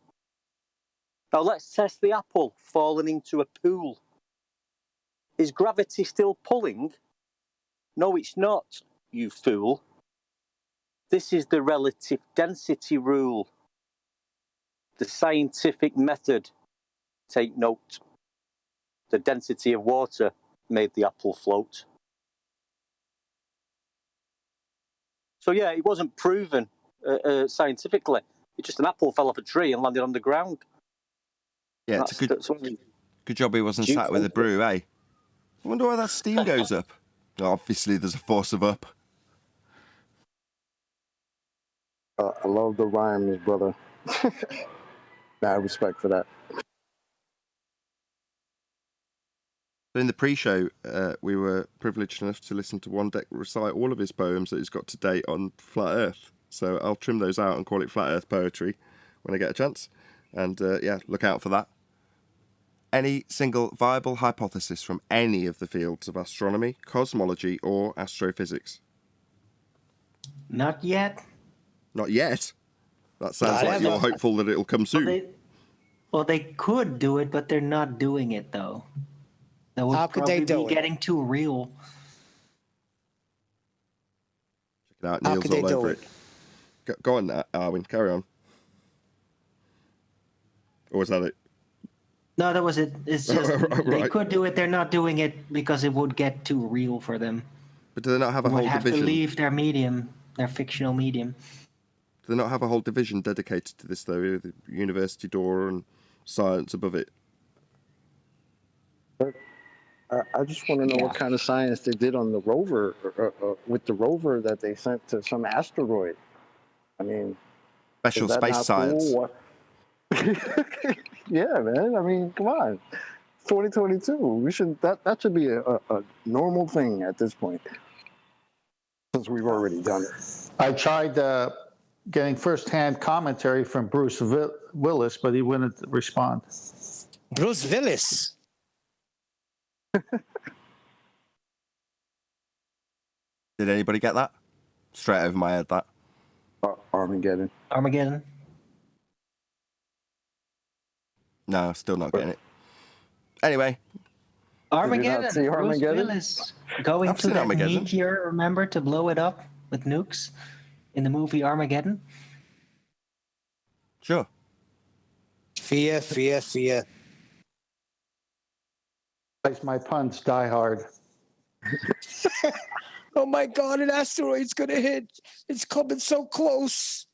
Now let's test the apple falling into a pool. Is gravity still pulling? No, it's not, you fool. This is the relative density rule. The scientific method. Take note. The density of water made the apple float. So yeah, it wasn't proven scientifically. It's just an apple fell off a tree and landed on the ground. Yeah, it's a good job he wasn't sat with a brew, eh? I wonder why that steam goes up. Obviously, there's a force of up. I love the rhymes, brother. Mad respect for that. In the pre-show, we were privileged enough to listen to Wondek recite all of his poems that he's got to date on Flat Earth. So I'll trim those out and call it Flat Earth poetry when I get a chance. And yeah, look out for that. Any single viable hypothesis from any of the fields of astronomy, cosmology, or astrophysics? Not yet. Not yet. That sounds Not like ever. you're hopeful that it'll come soon. Well, they could do it, but they're not doing it though. That would How could probably they do be it? getting too real. Check it out. How Neil's could they all do over it? it. Go on, Arwin. Carry on. Or was that it? No, that was it. It's just they Right. could do it. They're not doing it because it would get too real for them. But do they not have a They would whole have division? to leave their medium, their fictional medium. Do they not have a whole division dedicated to this, though? With the university door and science above it. I just want to know what kind of science they did on the rover, with the rover that they sent to some asteroid. I mean, Special is that space not science. cool? Yeah, man. I mean, come on. 2022. We should that should be a normal thing at this point, since we've already done it. I tried getting first-hand commentary from Bruce Willis, but he wouldn't respond. Bruce Willis. Did anybody get that? Straight over my head, that. Armageddon. Armageddon. No, still not getting it. Anyway. Armageddon. see Bruce Armageddon? Willis going I've to seen that Armageddon. meteor, remember, to blow it up with nukes in the movie Armageddon? Sure. Fear, fear, fear. My puns die hard. Oh my God, an asteroid's going to hit. It's coming so close.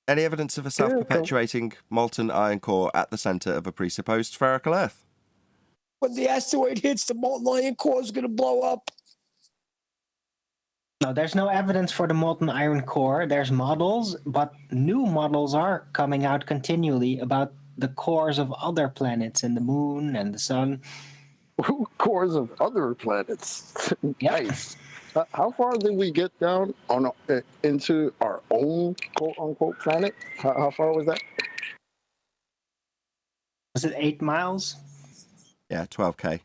Any evidence of a self-perpetuating molten iron core at the centre of a presupposed spherical Earth? When the asteroid hits, the molten iron core is going to blow up. No, there's no evidence for the molten iron core. There's models, but new models are coming out continually about the cores of other planets and the moon and the sun. Cores of other planets. Nice. How far did we get down on into our own quote-unquote planet? How far was that? Was it 8 miles? Yeah, 12K.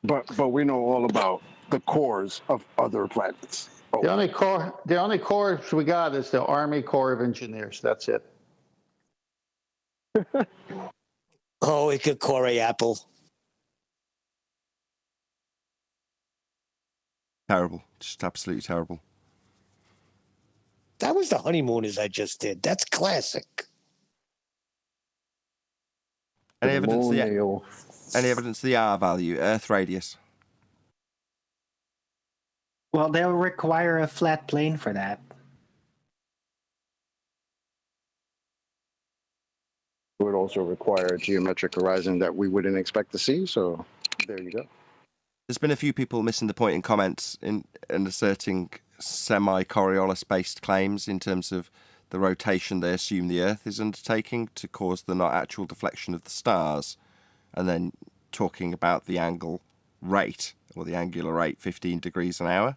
But we know all about the cores of other planets. Oh. The only core we got is the Army Corps of Engineers. That's it. Oh, it could core a apple. Terrible. Just absolutely terrible. That was the honeymooners I just did. That's classic. Any evidence of the R value, Earth radius? Well, they'll require a flat plane for that. It would also require a geometric horizon that we wouldn't expect to see. So there you go. There's been a few people missing the point in comments in asserting semi-Coriolis-based claims in terms of the rotation they assume the Earth is undertaking to cause the not actual deflection of the stars, and then talking about the angle rate, or the angular rate, 15 degrees an hour.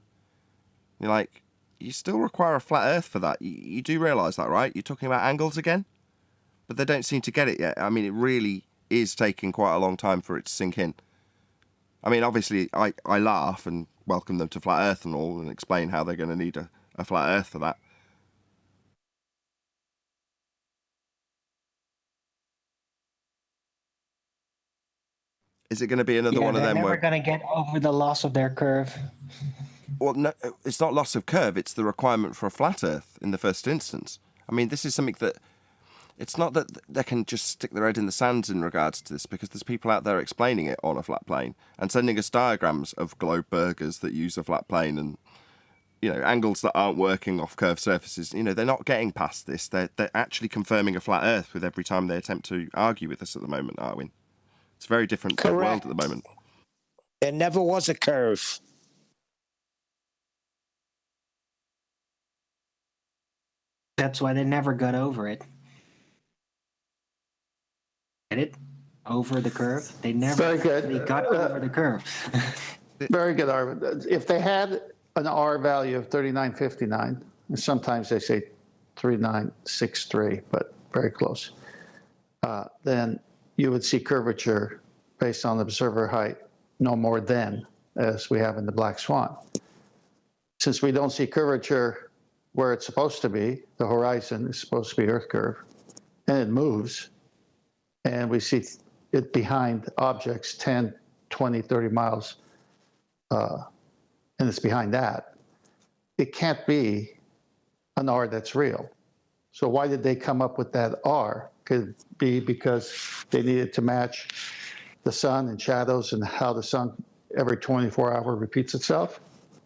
You're like, you still require a flat Earth for that. You do realise that, right? You're talking about angles again? But they don't seem to get it yet. I mean, it really is taking quite a long time for it to sink in. I mean, obviously, I laugh and welcome them to flat Earth and all, and explain how they're going to need a flat Earth for that. Is it going to be another one of them They're where... never going to get over the loss of their curve. Well, no, it's not loss of curve. It's the requirement for a flat Earth in the first instance. I mean, this is something that... It's not that they can just stick their head in the sand in regards to this, because there's people out there explaining it on a flat plane and sending us diagrams of globe burgers that use a flat plane and, you know, angles that aren't working off curved surfaces. You know, they're not getting past this. They're actually confirming a flat Earth with every time they attempt to argue with us at the moment, Arwin. It's a very different world at the moment. There never was a curve. That's why they never got over it. Get it? Over the curve? They never really got over the curve. Very good, Arvin. If they had an R value of 3959, and sometimes they say 3963, but very close, then you would see curvature based on observer height no more than as we have in the Black Swan. since we don't see curvature where it's supposed to be, the horizon is supposed to be Earth curve, and it moves, and we see it behind objects 10, 20, 30 miles, and it's behind that, it can't be an R that's real. So why did they come up with that R? Could it be because they needed to match the sun and shadows and how the sun every 24 hours repeats itself?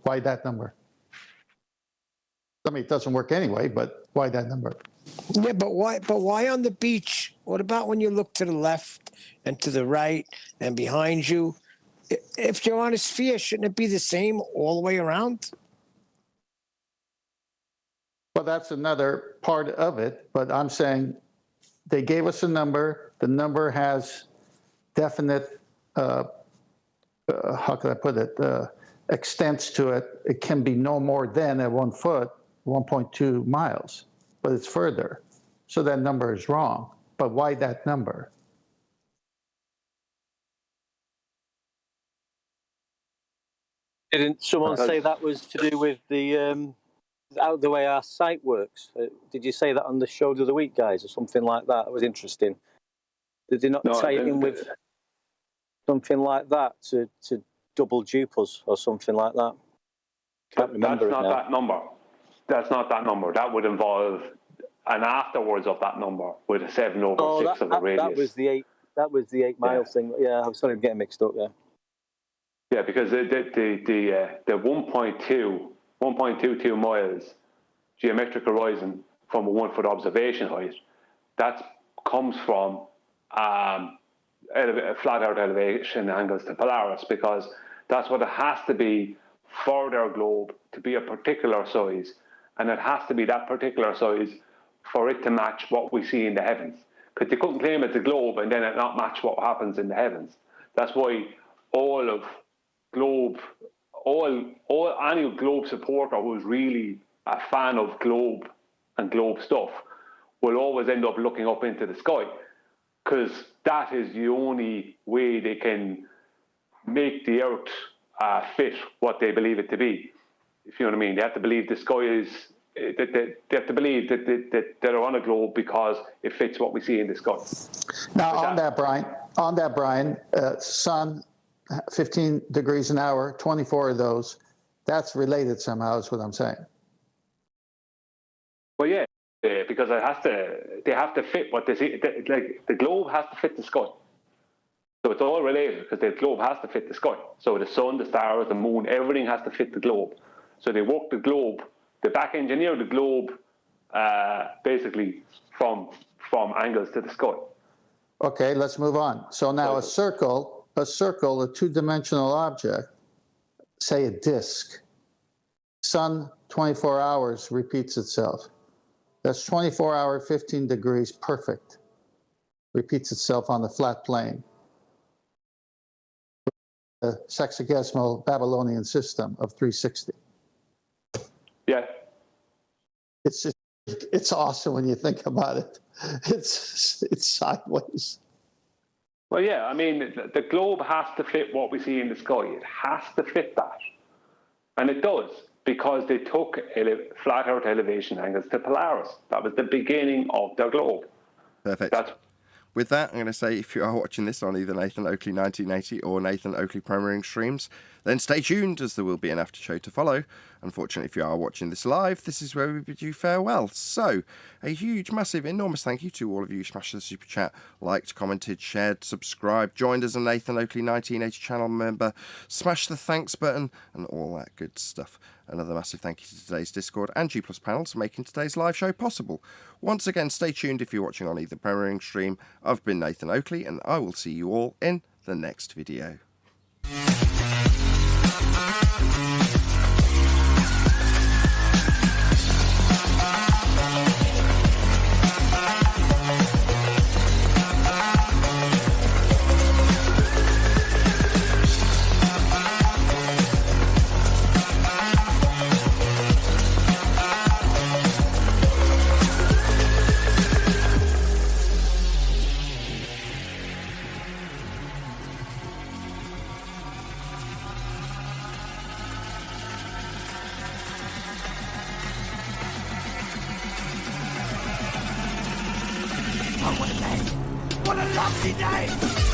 Why that number? I mean, it doesn't work anyway, but why that number? Yeah, but why on the beach? What about when you look to the left and to the right and behind you? If you're on a sphere, shouldn't it be the same all the way around? Well, that's another part of it, but I'm saying they gave us a number. The number has definite, how can I put it, extents to it. It can be no more than at 1 foot, 1.2 miles, but it's further. So that number is wrong. But why that number? Didn't someone say that was to do with the way our site works? Did you say that on the show the other week, guys, or something like that? It was interesting. Did they not tie it in with something like that to double dupe us or something like that? Can't remember. That's not that number. That's not that number. That would involve an afterwards of that number with a 7/6 of the radius. That was the 8. That was the 8 mile thing. Yeah, I was starting to get mixed up. Yeah. Yeah, because the 1.22 miles geometric horizon from a 1 foot observation height, that comes from flat Earth elevation angles to Polaris, because that's what it has to be for their globe to be a particular size, and it has to be that particular size for it to match what we see in the heavens. Because they couldn't claim it's a globe and then it not match what happens in the heavens. That's why any globe supporter who's really a fan of globe and globe stuff will always end up looking up into the sky, because that is the only way they can make the Earth fit what they believe it to be. If you know what I mean, they have to believe the sky is. They have to believe that they're on a globe because it fits what we see in the sky. Now, on that, Brian, sun, 15 degrees an hour, 24 of those, that's related somehow, is what I'm saying. Well, yeah, because they have to fit what they see. Like the globe has to fit the sky. So it's all related, because the globe has to fit the sky. So the sun, the stars, the moon, everything has to fit the globe. So they work the globe, they back engineer the globe basically from angles to the sky. Okay, let's move on. So now a circle, a two-dimensional object, say a disk. Sun, 24 hours, repeats itself. That's 24 hours, 15 degrees, perfect. Repeats itself on the flat plane. The sexagesimal Babylonian system of 360. Yeah. It's awesome when you think about it. It's sideways. Well, yeah, I mean, the globe has to fit what we see in the sky. It has to fit that. And it does, because they took flat Earth elevation angles to Polaris. That was the beginning of their globe. Perfect. With that, I'm going to say, if you are watching this on either Nathan Oakley 1980 or Nathan Oakley premiering streams, then stay tuned, as there will be an after show to follow. Unfortunately, if you are watching this live, this is where we bid you farewell. So, a huge, massive, enormous thank you to all of you who smashed the super chat, liked, commented, shared, subscribed, joined as a Nathan Oakley 1980 channel member, smashed the thanks button, and all that good stuff. Another massive thank you to today's Discord and G+ panels for making today's live show possible. Once again, stay tuned if you're watching on either premiering stream. I've been Nathan Oakley, and I will see you all in the next video. what a day! What a lovely day!